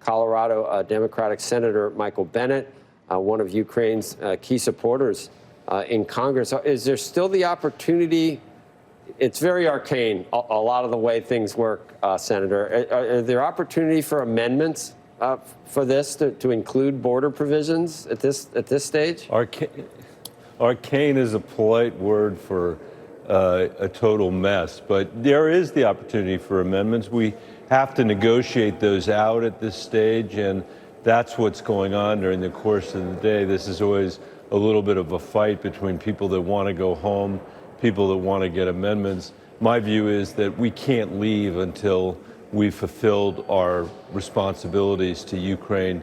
Colorado Democratic Senator Michael Bennet, one of Ukraine's key supporters in Congress. Is there still the opportunity? It's very arcane, a lot of the way things work, Senator. Are there opportunity for amendments for this to include border provisions at this stage? Arcane is a polite word for a total mess, but there is the opportunity for amendments. We have to negotiate those out at this stage, and that's what's going on during the course of the day. This is always a little bit of a fight between people that want to go home, people that want to get amendments. My view is that we can't leave until we've fulfilled our responsibilities to Ukraine,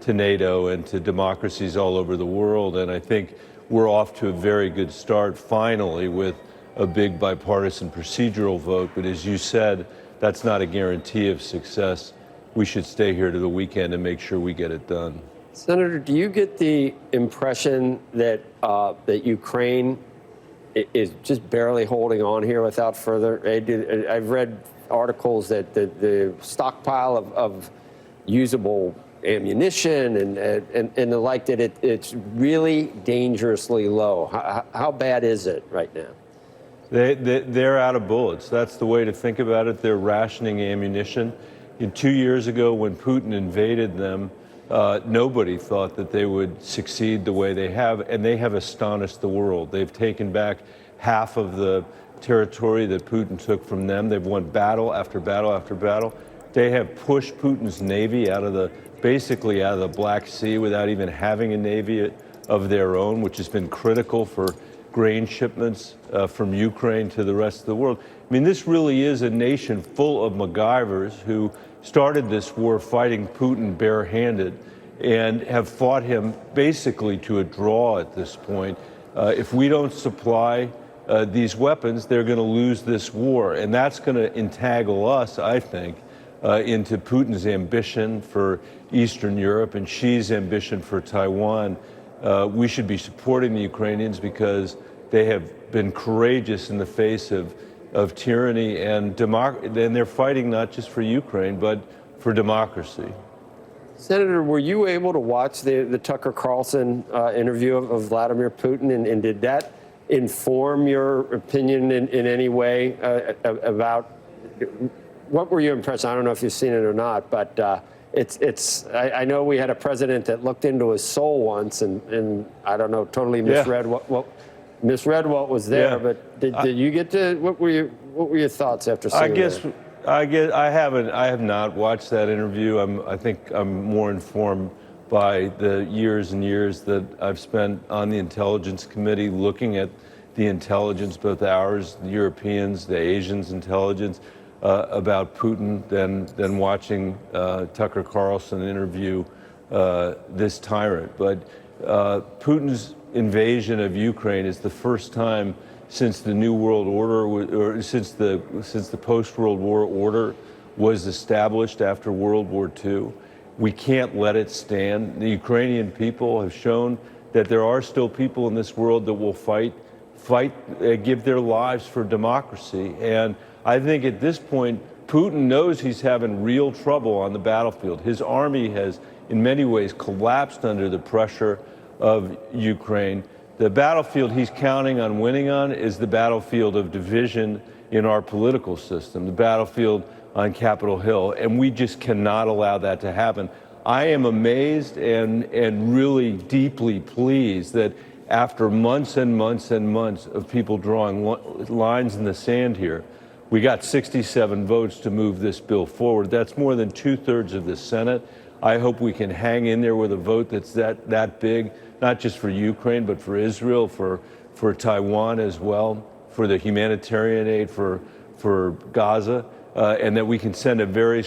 to NATO, and to democracies all over the world. And I think we're off to a very good start, finally, with a big bipartisan procedural vote. But as you said, that's not a guarantee of success. We should stay here to the weekend and make sure we get it done. Senator, do you get the impression that that Ukraine is just barely holding on here without further aid? I've read articles that the stockpile of usable ammunition and the like, that it's really dangerously low. How bad is it right now? They're out of bullets. That's the way to think about it. They're rationing ammunition. 2 years ago, when Putin invaded them, nobody thought that they would succeed the way they have, and they have astonished the world. They've taken back half of the territory that Putin took from them. They've won battle after battle after battle. They have pushed Putin's navy basically out of the Black Sea without even having a navy of their own, which has been critical for grain shipments from Ukraine to the rest of the world. I mean, this really is a nation full of MacGyvers who started this war fighting Putin barehanded and have fought him basically to a draw at this point. If we don't supply these weapons, they're going to lose this war. And that's going to entangle us, I think, into Putin's ambition for Eastern Europe and Xi's ambition for Taiwan. We should be supporting the Ukrainians because they have been courageous in the face of tyranny, and they're fighting not just for Ukraine, but for democracy. Senator, were you able to watch the Tucker Carlson interview of Vladimir Putin, and did that inform your opinion in any way about what were you impressed? I don't know if you've seen it or not, but I know we had a president that looked into his soul once, and I don't know, totally misread what was there. Yeah. But did you get to what were your thoughts after seeing it? I have not watched that interview. I think I'm more informed by the years and years that I've spent on the Intelligence Committee looking at the intelligence, both ours, the Europeans, the Asians' intelligence about Putin than watching Tucker Carlson interview this tyrant. But Putin's invasion of Ukraine is the first time since the New World Order, or since the post-World War order was established after World War II. We can't let it stand. The Ukrainian people have shown that there are still people in this world that will give their lives for democracy. And I think at this point, Putin knows he's having real trouble on the battlefield. His army has, in many ways, collapsed under the pressure of Ukraine. The battlefield he's counting on winning on is the battlefield of division in our political system, the battlefield on Capitol Hill, and we just cannot allow that to happen. I am amazed and really deeply pleased that after months and months and months of people drawing lines in the sand here, we got 67 votes to move this bill forward. That's more than 2/3 of the Senate. I hope we can hang in there with a vote that's that big, not just for Ukraine, but for Israel, for Taiwan as well, for the humanitarian aid for Gaza, and that we can send a very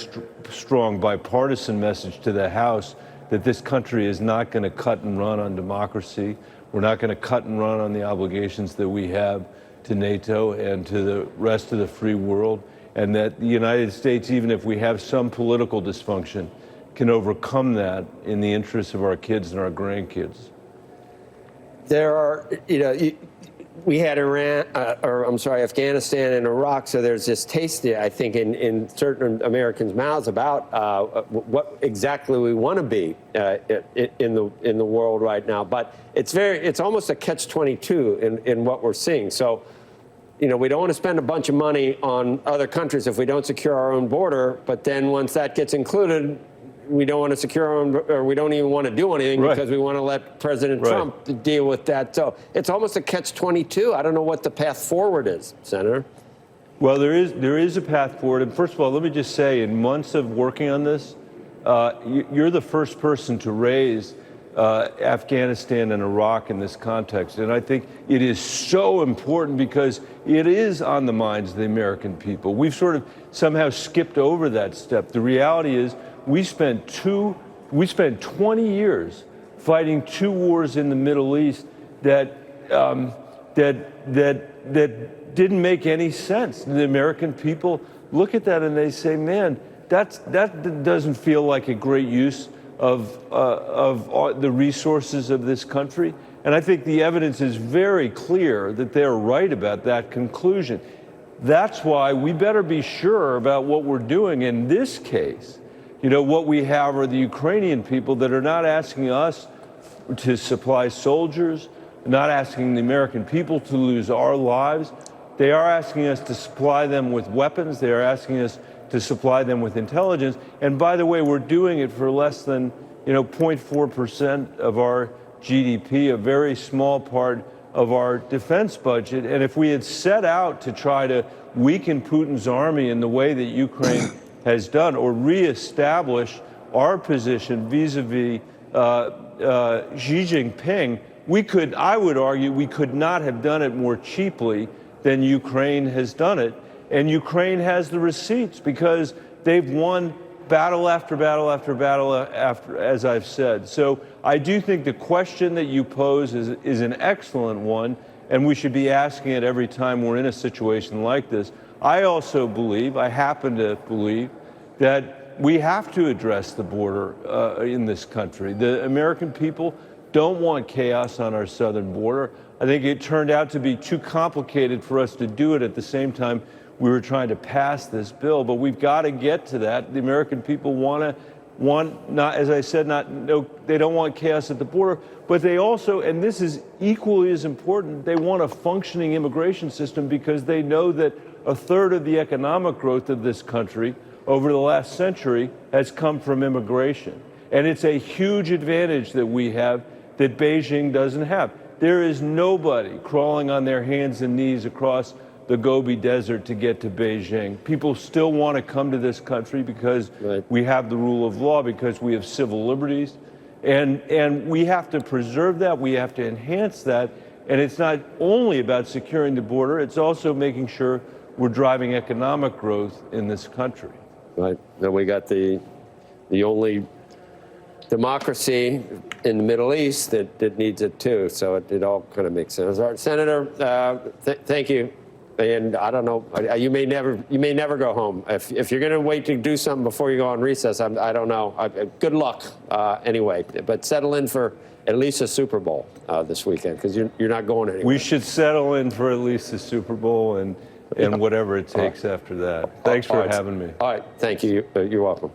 strong bipartisan message to the House that this country is not going to cut and run on democracy. We're not going to cut and run on the obligations that we have to NATO and to the rest of the free world, and that the United States, even if we have some political dysfunction, can overcome that in the interests of our kids and our grandkids. There are, we had Afghanistan and Iraq, so there's this taste, I think, in certain Americans' mouths about what exactly we want to be in the world right now. But it's almost a catch-22 in what we're seeing. So, we don't want to spend a bunch of money on other countries if we don't secure our own border. But then once that gets included, we don't want to secure our own, or we don't even want to do anything because we want to let President Trump deal with that. So it's almost a catch-22. I don't know what the path forward is, Senator. Well, there is a path forward. And first of all, let me just say, in months of working on this, you're the first person to raise Afghanistan and Iraq in this context. And I think it is so important because it is on the minds of the American people. We've sort of somehow skipped over that step. The reality is we spent 20 years fighting two wars in the Middle East that didn't make any sense. The American people look at that and they say, man, that doesn't feel like a great use of the resources of this country. And I think the evidence is very clear that they're right about that conclusion. That's why we better be sure about what we're doing in this case. What we have are the Ukrainian people that are not asking us to supply soldiers, not asking the American people to lose our lives. They are asking us to supply them with weapons. They are asking us to supply them with intelligence. And by the way, we're doing it for less than 0.4% of our GDP, a very small part of our defense budget. And if we had set out to try to weaken Putin's army in the way that Ukraine has done, or reestablish our position vis-a-vis Xi Jinping, I would argue we could not have done it more cheaply than Ukraine has done it. And Ukraine has the receipts because they've won battle after battle after battle as I've said. So I do think the question that you pose is an excellent one, and we should be asking it every time we're in a situation like this. I also happen to believe, that we have to address the border in this country. The American people don't want chaos on our southern border. I think it turned out to be too complicated for us to do it at the same time we were trying to pass this bill, but we've got to get to that. The American people they don't want chaos at the border, but they also, and this is equally as important, they want a functioning immigration system because they know that a third of the economic growth of this country over the last century has come from immigration. And it's a huge advantage that we have that Beijing doesn't have. There is nobody crawling on their hands and knees across the Gobi Desert to get to Beijing. People still want to come to this country because we have the rule of law, because we have civil liberties. And we have to preserve that. We have to enhance that. And it's not only about securing the border, it's also making sure we're driving economic growth in this country. Right. Then we got the only democracy in the Middle East that needs it too. So it all kind of makes sense. All right, Senator, thank you. And I don't know, you may never go home. If you're going to wait to do something before you go on recess, I don't know. Good luck anyway. But settle in for at least a Super Bowl this weekend, because you're not going anywhere. We should settle in for at least a Super Bowl and whatever it takes after that. Thanks for having me. All right. Thank you. You're welcome.